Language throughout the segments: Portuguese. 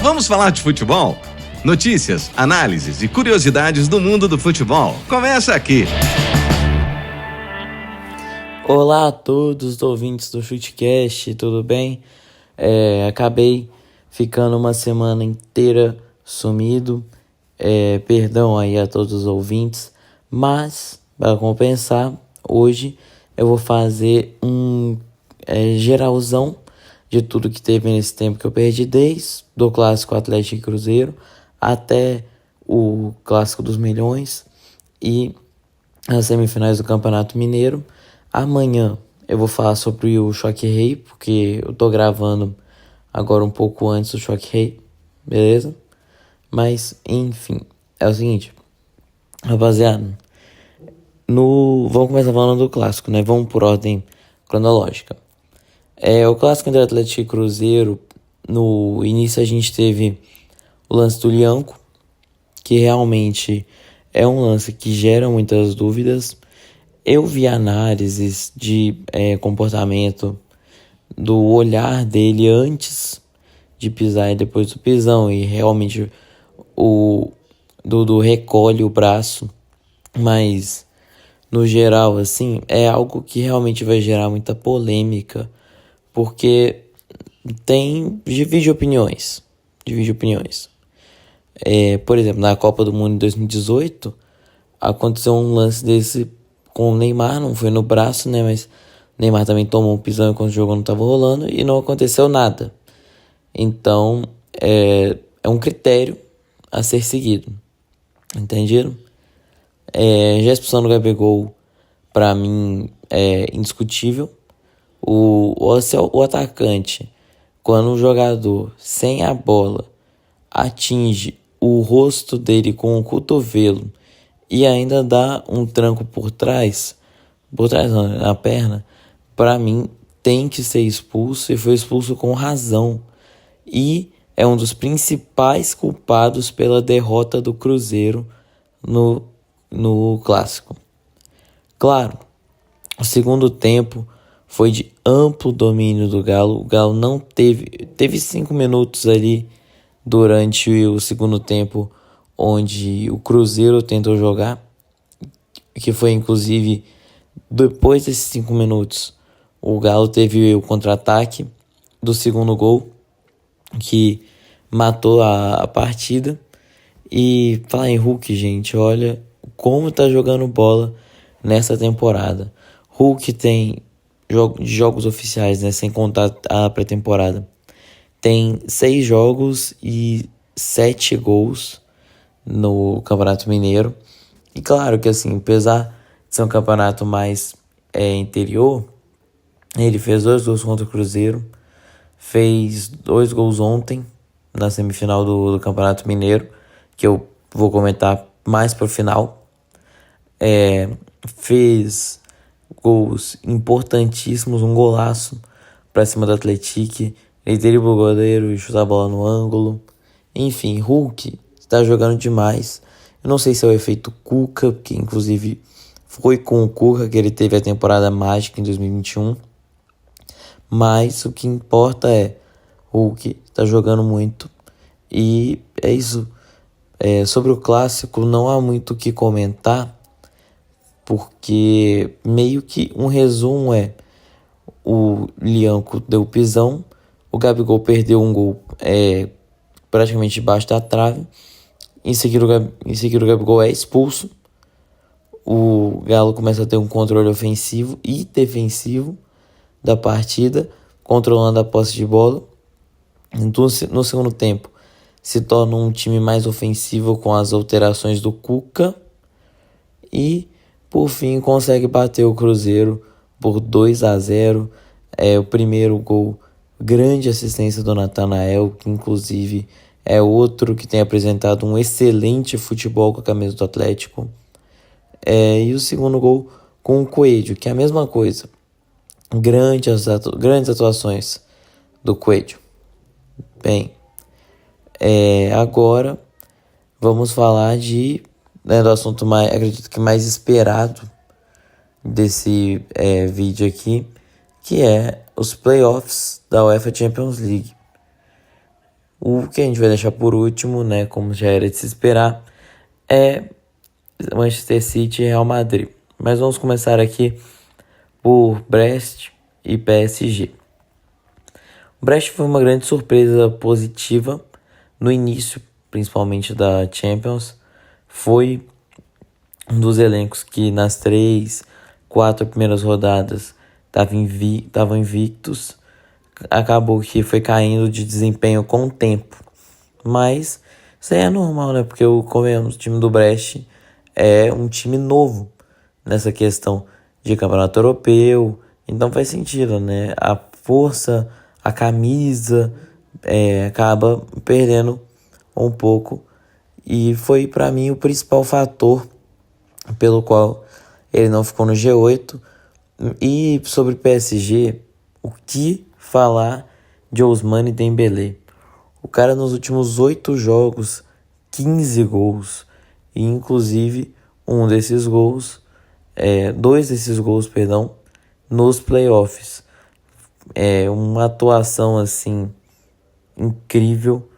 Vamos falar de futebol? Notícias, análises e curiosidades do mundo do futebol. Começa aqui. Olá a todos os ouvintes do Chutecast, tudo bem? Acabei ficando uma semana inteira sumido, perdão aí a todos os ouvintes, mas para compensar, hoje eu vou fazer um geralzão de tudo que teve nesse tempo que eu perdi, desde do Clássico Atlético e Cruzeiro até o Clássico dos Milhões e as semifinais do Campeonato Mineiro. Amanhã eu vou falar sobre o Choque Rei, porque eu tô gravando agora um pouco antes do Choque Rei, beleza? Mas, enfim, é o seguinte, rapaziada, vamos começar falando do Clássico, né? Vamos por ordem cronológica. O Clássico entre Atlético e Cruzeiro, no início a gente teve o lance do Lianco, que realmente é um lance que gera muitas dúvidas. Eu vi análises de comportamento do olhar dele antes de pisar e depois do pisão, e realmente o Dudu recolhe o braço, mas no geral, assim, é algo que realmente vai gerar muita polêmica, porque divide opiniões. Por exemplo, na Copa do Mundo em 2018, aconteceu um lance desse com o Neymar, não foi no braço, né? Mas o Neymar também tomou um pisão enquanto o jogo não estava rolando e não aconteceu nada. Então, é um critério a ser seguido. Entenderam? Já a expulsão do Gabigol, pra mim, é indiscutível. O atacante, quando o jogador sem a bola atinge o rosto dele com o cotovelo e ainda dá um tranco por trás não, na perna, pra mim tem que ser expulso, e foi expulso com razão. E é um dos principais culpados pela derrota do Cruzeiro no Clássico. Claro, o segundo tempo foi de amplo domínio do Galo. O Galo não teve 5 minutos ali durante o segundo tempo onde o Cruzeiro tentou jogar, que foi inclusive depois desses 5 minutos o Galo teve o contra-ataque do segundo gol que matou a partida. E falar em Hulk, gente, olha como tá jogando bola nessa temporada. Hulk tem jogos oficiais, né, sem contar a pré-temporada, tem 6 jogos e 7 gols no Campeonato Mineiro. E claro que, assim, apesar de ser um campeonato mais interior, ele fez 2 gols contra o Cruzeiro, fez 2 gols ontem na semifinal do Campeonato Mineiro, que eu vou comentar mais pro final. Fez gols importantíssimos, um golaço pra cima do Atlético, ele driblou o goleiro e chutou a bola no ângulo. Enfim, Hulk está jogando demais. Eu não sei se é o efeito Cuca, porque inclusive foi com o Cuca que ele teve a temporada mágica em 2021. Mas o que importa é Hulk está jogando muito. E é isso. Sobre o Clássico não há muito o que comentar, porque meio que um resumo o Lianco deu pisão, o Gabigol perdeu um gol praticamente debaixo da trave, em seguida o Gabigol é expulso, o Galo começa a ter um controle ofensivo e defensivo da partida, controlando a posse de bola. Então, no segundo tempo se torna um time mais ofensivo com as alterações do Cuca e por fim consegue bater o Cruzeiro por 2-0. O primeiro gol, grande assistência do Natanael, que inclusive é outro que tem apresentado um excelente futebol com a camisa do Atlético. E o segundo gol com o Coelho, que é a mesma coisa. Grandes atuações do Coelho. Bem, agora vamos falar do assunto acredito que mais esperado desse vídeo aqui, que é os playoffs da UEFA Champions League. O que a gente vai deixar por último, né, como já era de se esperar, é Manchester City e Real Madrid. Mas vamos começar aqui por Brest e PSG. O Brest foi uma grande surpresa positiva no início, principalmente da Champions. Foi um dos elencos que nas 4 primeiras rodadas estavam invictos. Acabou que foi caindo de desempenho com o tempo. Mas isso aí é normal, né? Porque o time do Brest é um time novo nessa questão de campeonato europeu. Então faz sentido, né? A força, a camisa acaba perdendo um pouco. E foi para mim o principal fator pelo qual ele não ficou no G8. E sobre PSG, o que falar de Ousmane Dembélé? O cara nos últimos 8 jogos, 15 gols. E inclusive dois desses gols, nos playoffs. É uma atuação assim incrível,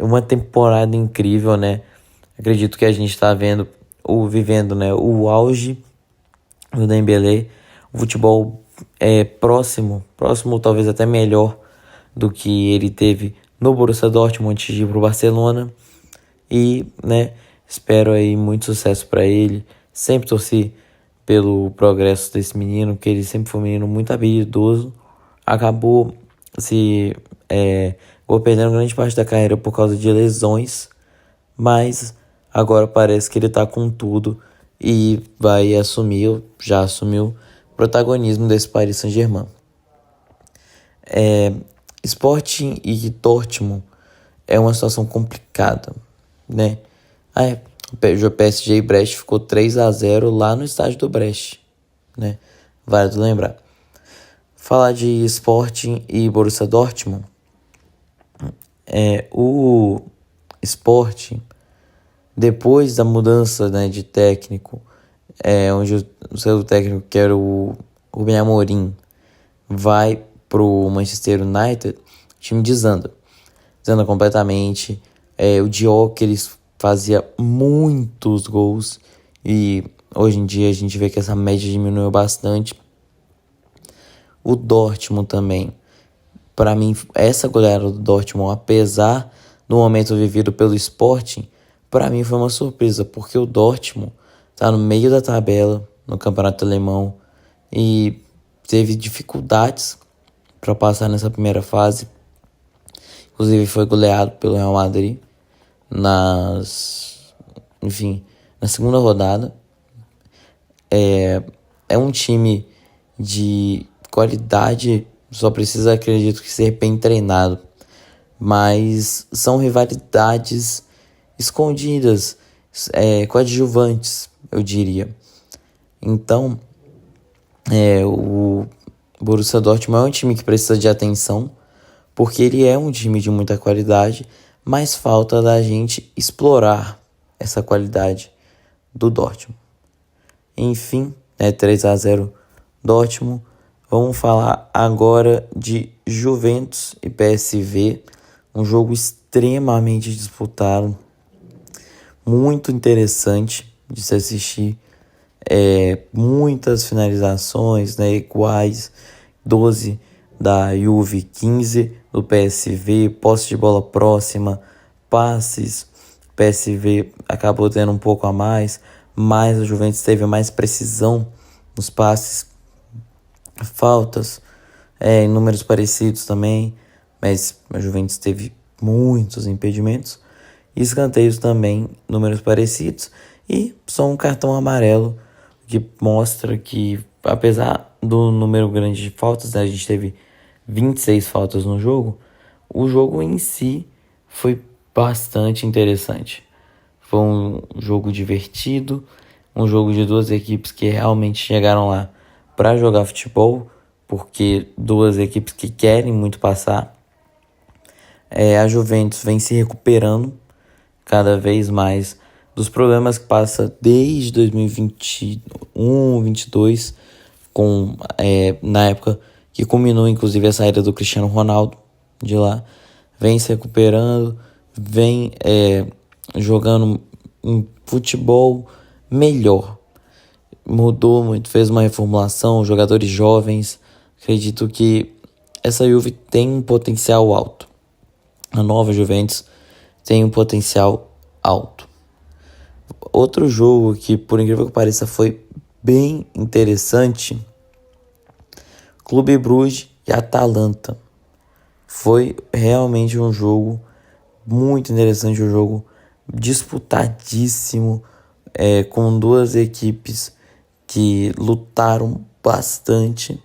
uma temporada incrível, né? Acredito que a gente está vivendo, né, o auge do Dembélé, o futebol próximo talvez até melhor do que ele teve no Borussia Dortmund antes de ir pro Barcelona. E, né, espero aí muito sucesso para ele. Sempre torci pelo progresso desse menino, que ele sempre foi um menino muito habilidoso. Acabou perdendo grande parte da carreira por causa de lesões, mas agora parece que ele tá com tudo e já assumiu o protagonismo desse Paris Saint-Germain. Sporting e Dortmund é uma situação complicada, né? O PSG e Brest ficou 3-0 lá no estádio do Brest, né? Vale lembrar. Falar de Sporting e Borussia Dortmund, o Sporting, depois da mudança, né, de técnico, onde o seu técnico, que era o Ruben Amorim, vai pro Manchester United, o time desanda completamente. O Gyökeres fazia muitos gols e hoje em dia a gente vê que essa média diminuiu bastante. O Dortmund também, para mim, essa goleada do Dortmund, apesar do momento vivido pelo Sporting, para mim foi uma surpresa, porque o Dortmund tá no meio da tabela no campeonato alemão e teve dificuldades para passar nessa primeira fase. Inclusive foi goleado pelo Real Madrid na segunda rodada. É um time de qualidade, só precisa, acredito que, ser bem treinado. Mas são rivalidades escondidas, coadjuvantes, eu diria. Então, o Borussia Dortmund é um time que precisa de atenção, porque ele é um time de muita qualidade, mas falta da gente explorar essa qualidade do Dortmund. Enfim, 3-0 Dortmund. Vamos falar agora de Juventus e PSV, um jogo extremamente disputado, muito interessante de se assistir. Muitas finalizações, né, iguais, 12 da Juve, 15 do PSV, posse de bola próxima, passes. O PSV acabou tendo um pouco a mais, mas a Juventus teve mais precisão nos passes. Faltas, em números parecidos também, mas a Juventus teve muitos impedimentos. Escanteios também, números parecidos, e só um cartão amarelo, que mostra que, apesar do número grande de faltas, né, a gente teve 26 faltas no jogo, o jogo em si foi bastante interessante. Foi um jogo divertido, um jogo de duas equipes que realmente chegaram lá para jogar futebol, porque duas equipes que querem muito passar. A Juventus vem se recuperando cada vez mais dos problemas que passa desde 2021-22, na época que culminou inclusive a saída do Cristiano Ronaldo de lá. vem se recuperando, vem jogando um futebol melhor. Mudou muito, fez uma reformulação, jogadores jovens. Acredito que essa Juve tem um potencial alto. A nova Juventus tem um potencial alto. Outro jogo que, por incrível que pareça, foi bem interessante, Clube Brugge e Atalanta. Foi realmente um jogo muito interessante, um jogo disputadíssimo, com duas equipes que lutaram bastante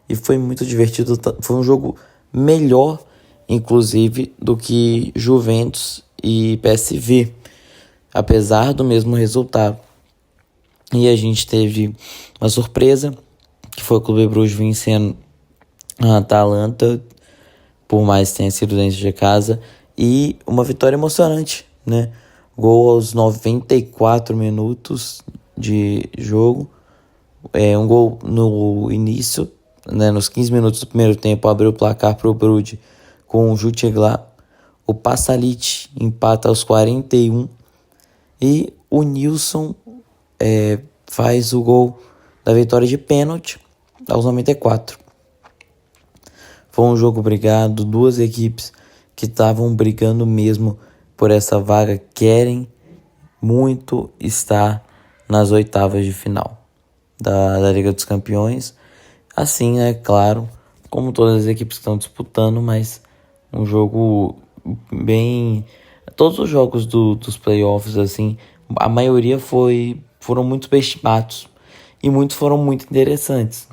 e foi muito divertido. Foi um jogo melhor, inclusive, do que Juventus e PSV, apesar do mesmo resultado. E a gente teve uma surpresa, que foi o Clube Brugge vencendo a Atalanta, por mais que tenha sido dentro de casa, e uma vitória emocionante, né? Gol aos 94 minutos de jogo, um gol no início, né? Nos 15 minutos do primeiro tempo, abriu o placar para o Brugge com o Jutglar. O Pasalic empata aos 41 e o Nilson faz o gol da vitória de pênalti aos 94. Foi um jogo brigado, duas equipes que estavam brigando mesmo por essa vaga, querem muito estar nas oitavas de final da Liga dos Campeões. Assim, é claro, como todas as equipes que estão disputando, mas um jogo bem... Todos os jogos dos playoffs, assim, a maioria foram muito bem-estimados e muitos foram muito interessantes.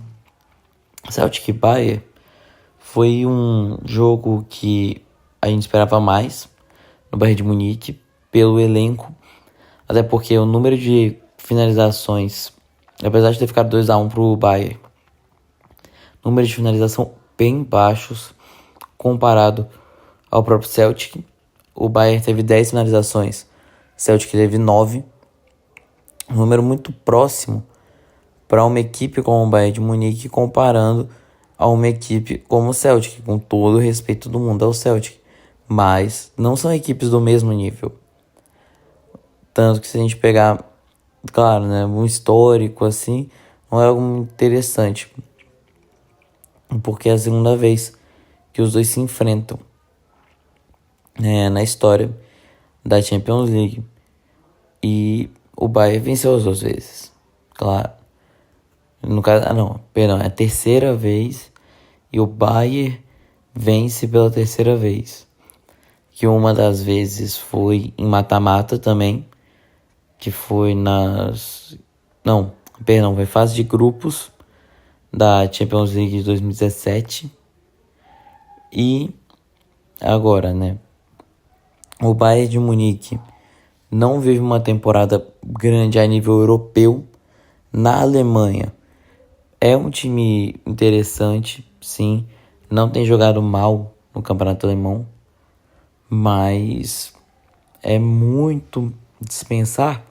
Celtic e Bayern foi um jogo que a gente esperava mais no Bayern de Munique pelo elenco, até porque o número de finalizações, apesar de ter ficado 2-1 pro Bayern, número de finalização bem baixos comparado ao próprio Celtic. O Bayern teve 10 finalizações, o Celtic teve 9, um número muito próximo para uma equipe como o Bayern de Munique, comparando a uma equipe como o Celtic, com todo o respeito do mundo ao Celtic, mas não são equipes do mesmo nível. Tanto que se a gente pegar, claro, né, um histórico assim, não é algo muito interessante, porque é a segunda vez que os dois se enfrentam na história da Champions League, e o Bayern venceu as duas vezes, claro. No caso, é a terceira vez e o Bayern vence pela terceira vez. Que uma das vezes foi em mata-mata também, que foi foi fase de grupos da Champions League de 2017. E agora, né? O Bayern de Munique não vive uma temporada grande a nível europeu. Na Alemanha é um time interessante, sim. Não tem jogado mal no campeonato alemão, mas é muito dispensar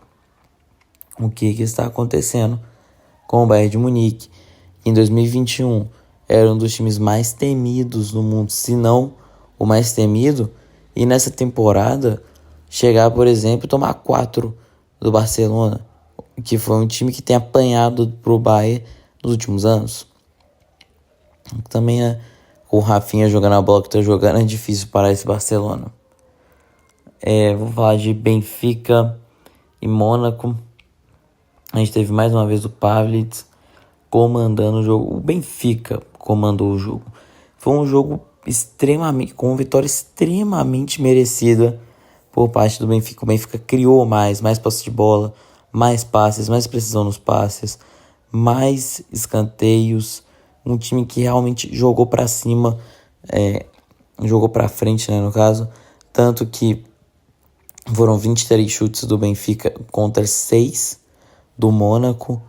o que está acontecendo com o Bayern de Munique. Em 2021 era um dos times mais temidos do mundo, se não o mais temido, e nessa temporada chegar, por exemplo, e tomar 4 do Barcelona, que foi um time que tem apanhado pro Bayern nos últimos anos. Também com o Rafinha jogando a bola que tá jogando, é difícil parar esse Barcelona. Vou falar de Benfica e Mônaco. A gente teve mais uma vez o Pavlidis comandando o jogo. O Benfica comandou o jogo. Foi um jogo com uma vitória extremamente merecida por parte do Benfica. O Benfica criou mais posse de bola, mais passes, mais precisão nos passes, mais escanteios. Um time que realmente jogou pra cima, jogou pra frente, né, no caso. Tanto que foram 23 chutes do Benfica contra 6 do Mônaco.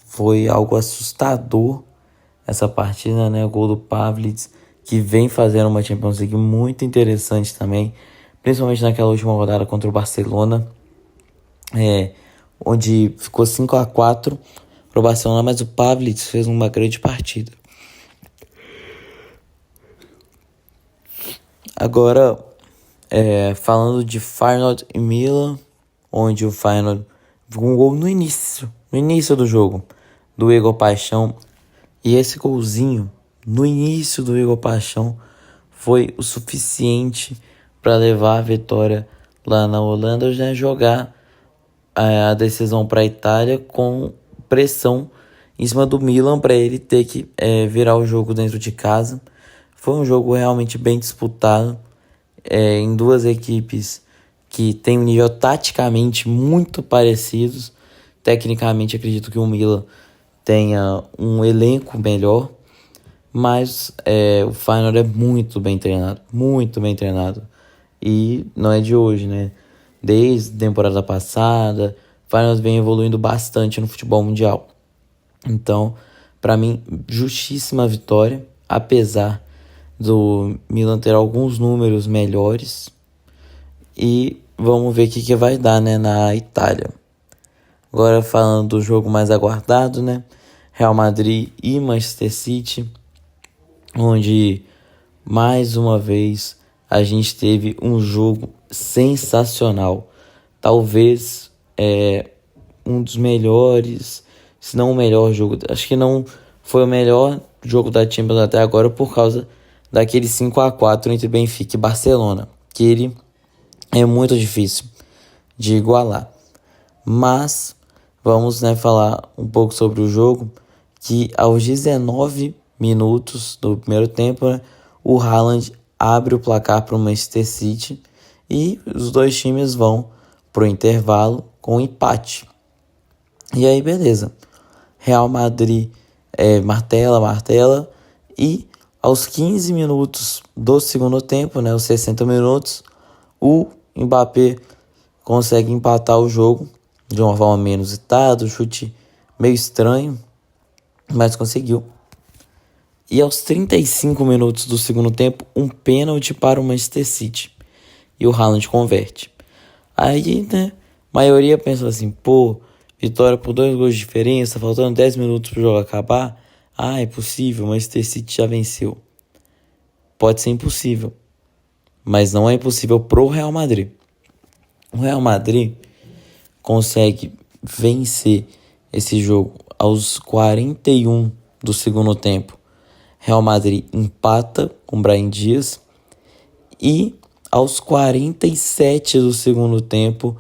Foi algo assustador essa partida, né? O gol do Pavlidis, que vem fazendo uma Champions League muito interessante também, principalmente naquela última rodada contra o Barcelona, onde ficou 5-4 pro Barcelona, mas o Pavlidis fez uma grande partida. Agora, falando de Feyenoord e Milan, onde o Feyenoord viu um gol no início do jogo, do Igor Paixão. E esse golzinho, no início do Igor Paixão, foi o suficiente para levar a vitória lá na Holanda, já jogar a decisão para a Itália com pressão em cima do Milan para ele ter que virar o jogo dentro de casa. Foi um jogo realmente bem disputado, em duas equipes que têm um nível taticamente muito parecidos. Tecnicamente, acredito que o Milan tenha um elenco melhor, mas o Feyenoord é muito bem treinado, e não é de hoje, né? Desde a temporada passada, o Feyenoord vem evoluindo bastante no futebol mundial. Então, para mim, justíssima vitória, apesar do Milan ter alguns números melhores. E vamos ver o que vai dar, né, na Itália. Agora falando do jogo mais aguardado, né? Real Madrid e Manchester City, onde mais uma vez a gente teve um jogo sensacional. Talvez um dos melhores, se não o melhor jogo. Acho que não foi o melhor jogo da Champions até agora por causa daquele 5-4 entre Benfica e Barcelona, que ele é muito difícil de igualar. Mas vamos, falar um pouco sobre o jogo, que aos 19 minutos do primeiro tempo, o Haaland abre o placar para o Manchester City e os dois times vão para o intervalo com empate. E aí, beleza. Real Madrid martela e aos 15 minutos do segundo tempo, os 60 minutos, o Mbappé consegue empatar o jogo de uma forma meio inusitada, um chute meio estranho, mas conseguiu. E aos 35 minutos do segundo tempo, um pênalti para o Manchester City. E o Haaland converte. Aí, a maioria pensa assim, vitória por 2 gols de diferença, faltando 10 minutos para o jogo acabar. É possível, o Manchester City já venceu. Pode ser impossível, mas não é impossível pro Real Madrid. O Real Madrid consegue vencer esse jogo aos 41 do segundo tempo. Real Madrid empata com Brahim Dias e aos 47 do segundo tempo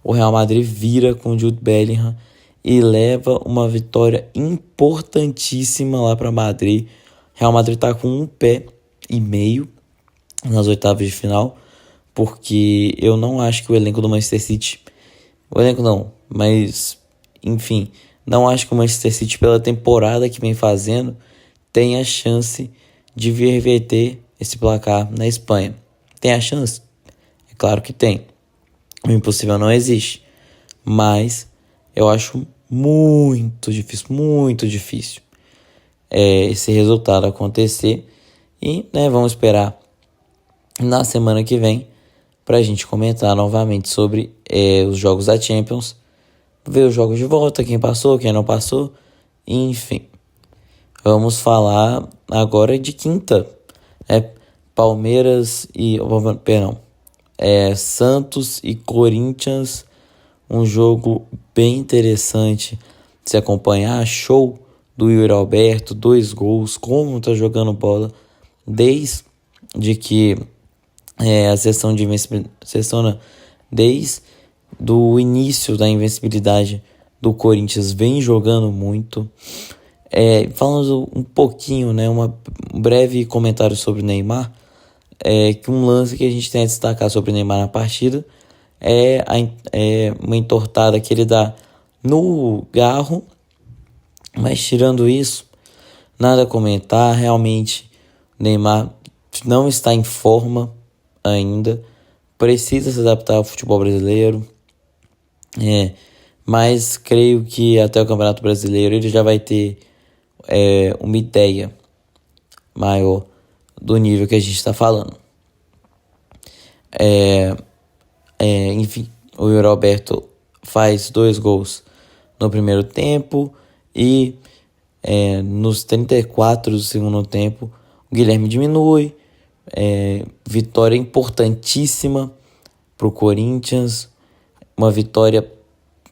o Real Madrid vira com Jude Bellingham e leva uma vitória importantíssima lá para Madrid. Real Madrid está com 1,5 pé nas oitavas de final, porque eu não acho que o elenco do Manchester City... O elenco não, mas... Enfim, não acho que o Manchester City, pela temporada que vem fazendo, tem a chance de reverter esse placar na Espanha. Tem a chance? É claro que tem. O impossível não existe. Mas eu acho muito difícil esse resultado acontecer. E vamos esperar na semana que vem para a gente comentar novamente sobre os jogos da Champions, ver os jogos de volta, quem passou, quem não passou, enfim. Vamos falar agora de quinta. Palmeiras e... Perdão. Santos e Corinthians. Um jogo bem interessante de se acompanhar. Show do Yuri Alberto, 2 gols, como tá jogando bola. Desde que a sessão de invencibilidade... Desde do início da invencibilidade do Corinthians vem jogando muito. Falando um pouquinho, um breve comentário sobre o Neymar, que um lance que a gente tem a destacar sobre o Neymar na partida é uma entortada que ele dá no Garro, mas tirando isso, nada a comentar. Realmente o Neymar não está em forma ainda, precisa se adaptar ao futebol brasileiro, mas creio que até o Campeonato Brasileiro ele já vai ter uma ideia maior do nível que a gente está falando. Enfim, o Yuri Alberto faz 2 gols no primeiro tempo e nos 34 do segundo tempo o Guilherme diminui, Vitória importantíssima pro Corinthians, uma vitória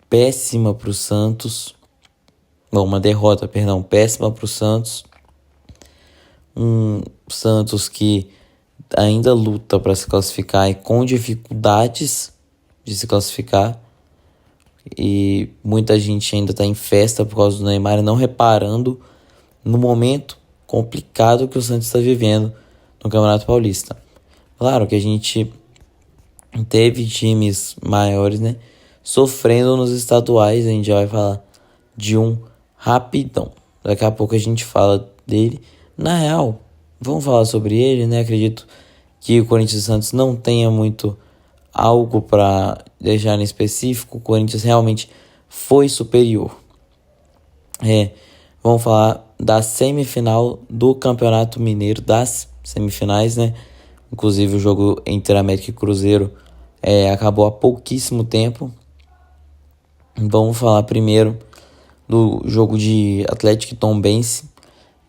péssima pro Santos. Uma derrota, perdão, péssima pro Santos. Um Santos que ainda luta para se classificar e com dificuldades de se classificar. E muita gente ainda está em festa por causa do Neymar e não reparando no momento complicado que o Santos está vivendo no Campeonato Paulista. Claro que a gente teve times maiores, né, sofrendo nos estaduais. A gente já vai falar de um rapidão. Daqui a pouco a gente fala dele. Na real, vamos falar sobre ele, né? Acredito que o Corinthians e Santos não tenha muito algo para deixar em específico. O Corinthians realmente foi superior. Vamos falar da semifinal do Campeonato Mineiro, das semifinais, né? Inclusive o jogo entre América e Cruzeiro acabou há pouquíssimo tempo. Vamos falar primeiro do jogo de Atlético e Tombense,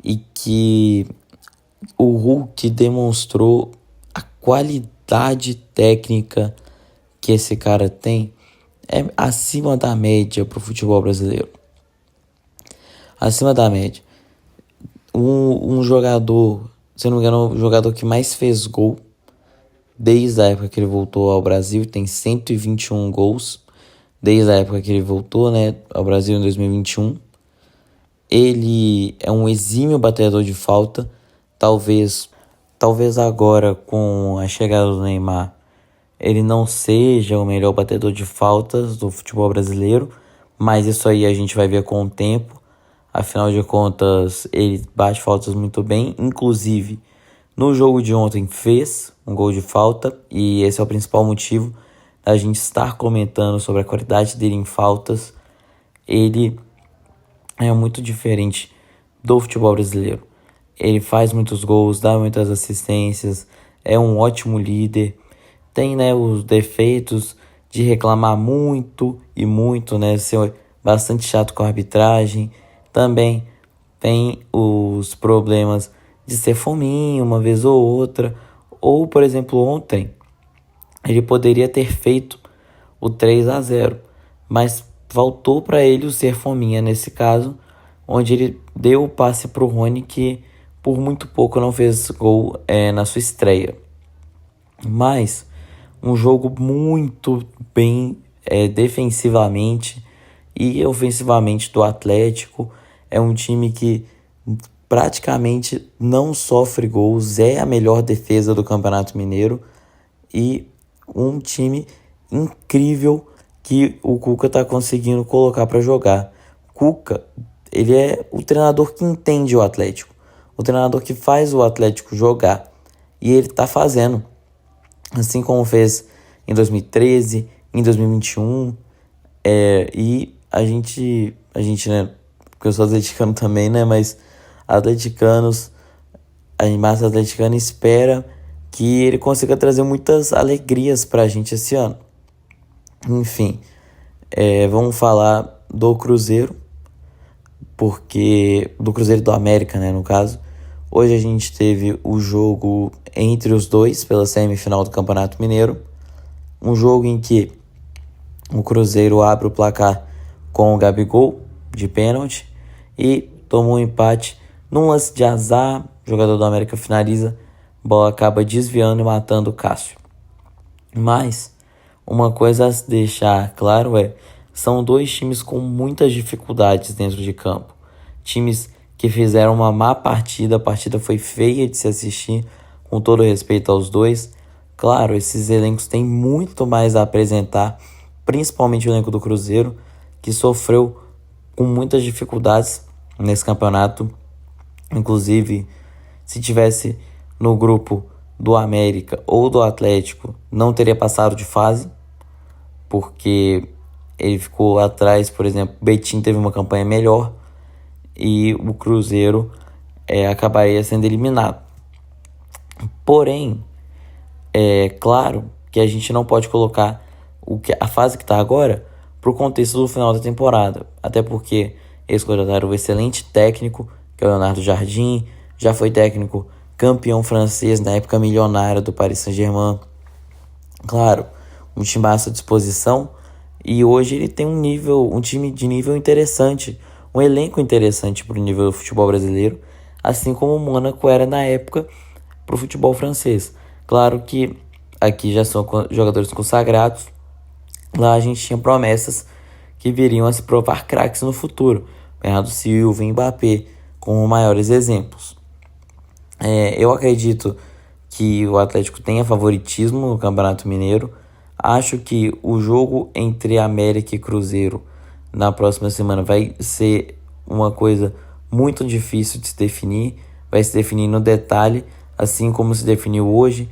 e que o Hulk demonstrou a qualidade técnica que esse cara tem acima da média pro futebol brasileiro. Acima da média. Um jogador, se não me engano, o jogador que mais fez gol desde a época que ele voltou ao Brasil, tem 121 gols desde a época que ele voltou, né, ao Brasil em 2021. Ele é um exímio batedor de falta. Talvez agora, com a chegada do Neymar, ele não seja o melhor batedor de faltas do futebol brasileiro, mas isso aí a gente vai ver com o tempo. Afinal de contas, ele bate faltas muito bem. Inclusive, no jogo de ontem fez um gol de falta, e esse é o principal motivo da gente estar comentando sobre a qualidade dele em faltas. Ele é muito diferente do futebol brasileiro. Ele faz muitos gols, dá muitas assistências, é um ótimo líder. Tem, né, os defeitos de reclamar muito, né, ser bastante chato com a arbitragem. Também tem os problemas de ser fominho uma vez ou outra. Ou, por exemplo, ontem ele poderia ter feito o 3-0, mas faltou para ele o ser fominha nesse caso, onde ele deu o passe para o Rony, que por muito pouco não fez gol na sua estreia. Mas um jogo muito bem defensivamente e ofensivamente do Atlético. É um time que praticamente não sofre gols, é a melhor defesa do Campeonato Mineiro, e um time incrível que o Cuca está conseguindo colocar para jogar. Cuca, ele é o treinador que entende o Atlético, o treinador que faz o Atlético jogar, e ele está fazendo, assim como fez em 2013, em 2021, e a gente, né, porque eu sou atleticano também, né, mas atleticanos, a massa atleticana espera que ele consiga trazer muitas alegrias pra gente esse ano. Enfim, vamos falar do Cruzeiro, porque do Cruzeiro do América, né, no caso. Hoje a gente teve o jogo entre os dois pela semifinal do Campeonato Mineiro, um jogo em que o Cruzeiro abre o placar com o Gabigol de pênalti e toma um empate num lance de azar. O jogador do América finaliza, a bola acaba desviando e matando o Cássio. Mas uma coisa a se deixar claro são dois times com muitas dificuldades dentro de campo. Times que fizeram uma má partida, a partida foi feia de se assistir, com todo respeito aos dois. Claro, esses elencos têm muito mais a apresentar, principalmente o elenco do Cruzeiro, que sofreu com muitas dificuldades nesse campeonato. Inclusive, se tivesse no grupo do América ou do Atlético, não teria passado de fase, porque ele ficou atrás. Por exemplo, o Betim teve uma campanha melhor e o Cruzeiro acabaria sendo eliminado. Porém, é claro que a gente não pode colocar a fase que está agora para o contexto do final da temporada, até porque eles contrataram um excelente técnico, que é o Leonardo Jardim, já foi técnico campeão francês na época milionária do Paris Saint-Germain. Claro, um timaço à disposição, e hoje ele tem um time de nível interessante, um elenco interessante para o nível do futebol brasileiro, assim como o Mônaco era na época para o futebol francês. Claro que aqui já são jogadores consagrados, lá a gente tinha promessas que viriam a se provar craques no futuro, Bernardo Silva e Mbappé como maiores exemplos. Eu acredito que o Atlético tenha favoritismo no Campeonato Mineiro. Acho que o jogo entre América e Cruzeiro na próxima semana vai ser uma coisa muito difícil de se definir. Vai se definir no detalhe, assim como se definiu hoje,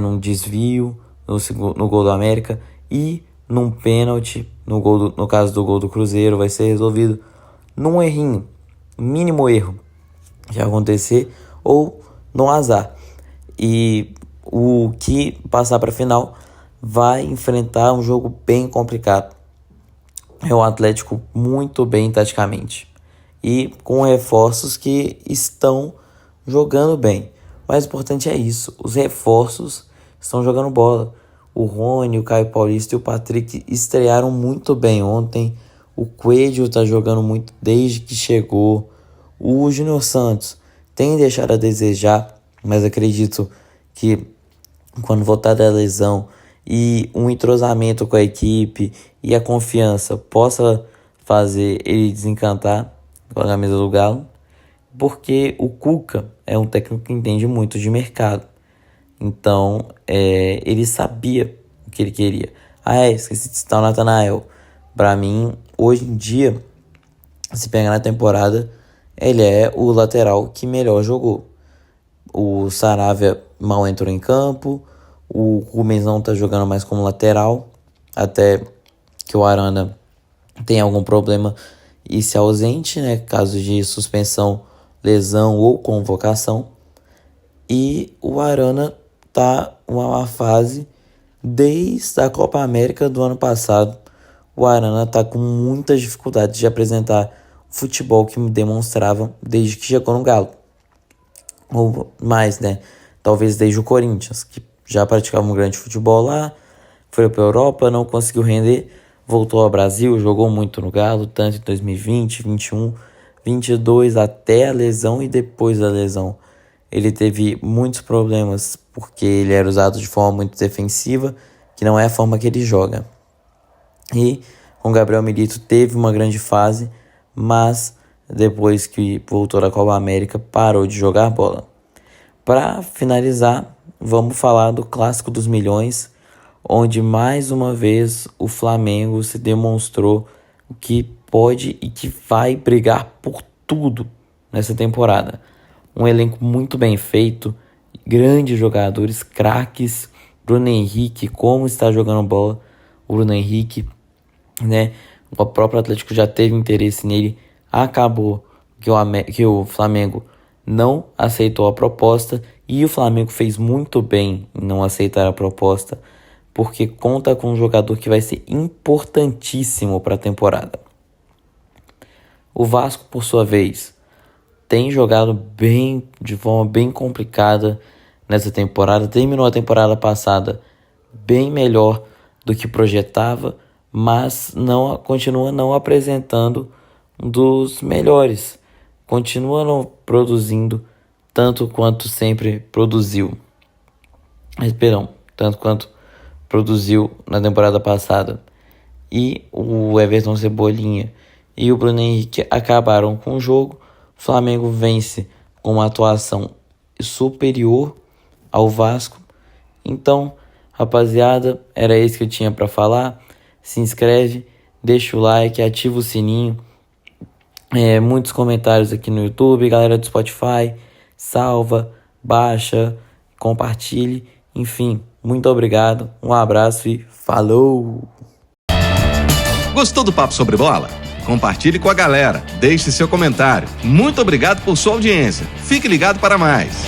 num desvio, no gol do América, e num pênalti, no caso do gol do Cruzeiro, vai ser resolvido num errinho, mínimo erro que acontecer, ou no azar. E o que passar para a final vai enfrentar um jogo bem complicado. É um Atlético muito bem taticamente e com reforços que estão jogando bem. O mais importante é isso, os reforços estão jogando bola. O Rony, o Caio Paulista e o Patrick estrearam muito bem ontem. O Coelho está jogando muito desde que chegou. O Júnior Santos tem deixado a desejar, mas acredito que quando voltar da lesão e um entrosamento com a equipe e a confiança possa fazer ele desencantar com a camisa do Galo, porque o Cuca é um técnico que entende muito de mercado. Então, ele sabia o que ele queria. Esqueci de citar o Natanael. Para mim, hoje em dia, se pegar na temporada, ele é o lateral que melhor jogou. O Saravia mal entrou em campo. O Rubens não tá jogando mais como lateral. Até que o Arana tem algum problema e se ausente, né? Caso de suspensão, lesão ou convocação. E o Arana tá uma fase desde a Copa América do ano passado. O Arana tá com muitas dificuldades de apresentar o futebol que me demonstrava desde que chegou no Galo. Ou mais, né? Talvez desde o Corinthians, que já praticava um grande futebol lá, foi para a Europa, não conseguiu render, voltou ao Brasil, jogou muito no Galo, tanto em 2020, 21, 22, até a lesão e depois da lesão. Ele teve muitos problemas porque ele era usado de forma muito defensiva, que não é a forma que ele joga. E com o Gabriel Milito teve uma grande fase, mas depois que voltou da Copa América parou de jogar bola. Para finalizar, vamos falar do Clássico dos Milhões, onde mais uma vez o Flamengo se demonstrou que pode e que vai brigar por tudo nessa temporada. Um elenco muito bem feito, grandes jogadores, craques. Bruno Henrique, como está jogando bola, o Bruno Henrique, né? O próprio Atlético já teve interesse nele, acabou que o Flamengo não aceitou a proposta, e o Flamengo fez muito bem em não aceitar a proposta, porque conta com um jogador que vai ser importantíssimo para a temporada. O Vasco, por sua vez, tem jogado bem, de forma bem complicada nessa temporada. Terminou a temporada passada bem melhor do que projetava, mas continua não apresentando um dos melhores. Continua não produzindo tanto quanto sempre produziu. Tanto quanto produziu na temporada passada. E o Everton Cebolinha e o Bruno Henrique acabaram com o jogo. O Flamengo vence com uma atuação superior ao Vasco. Então, rapaziada, era isso que eu tinha para falar. Se inscreve, deixa o like, ativa o sininho. Muitos comentários aqui no YouTube, galera do Spotify, salva, baixa, compartilhe, enfim, muito obrigado, um abraço e falou! Gostou do Papo Sobre Bola? Compartilhe com a galera, deixe seu comentário. Muito obrigado por sua audiência. Fique ligado para mais.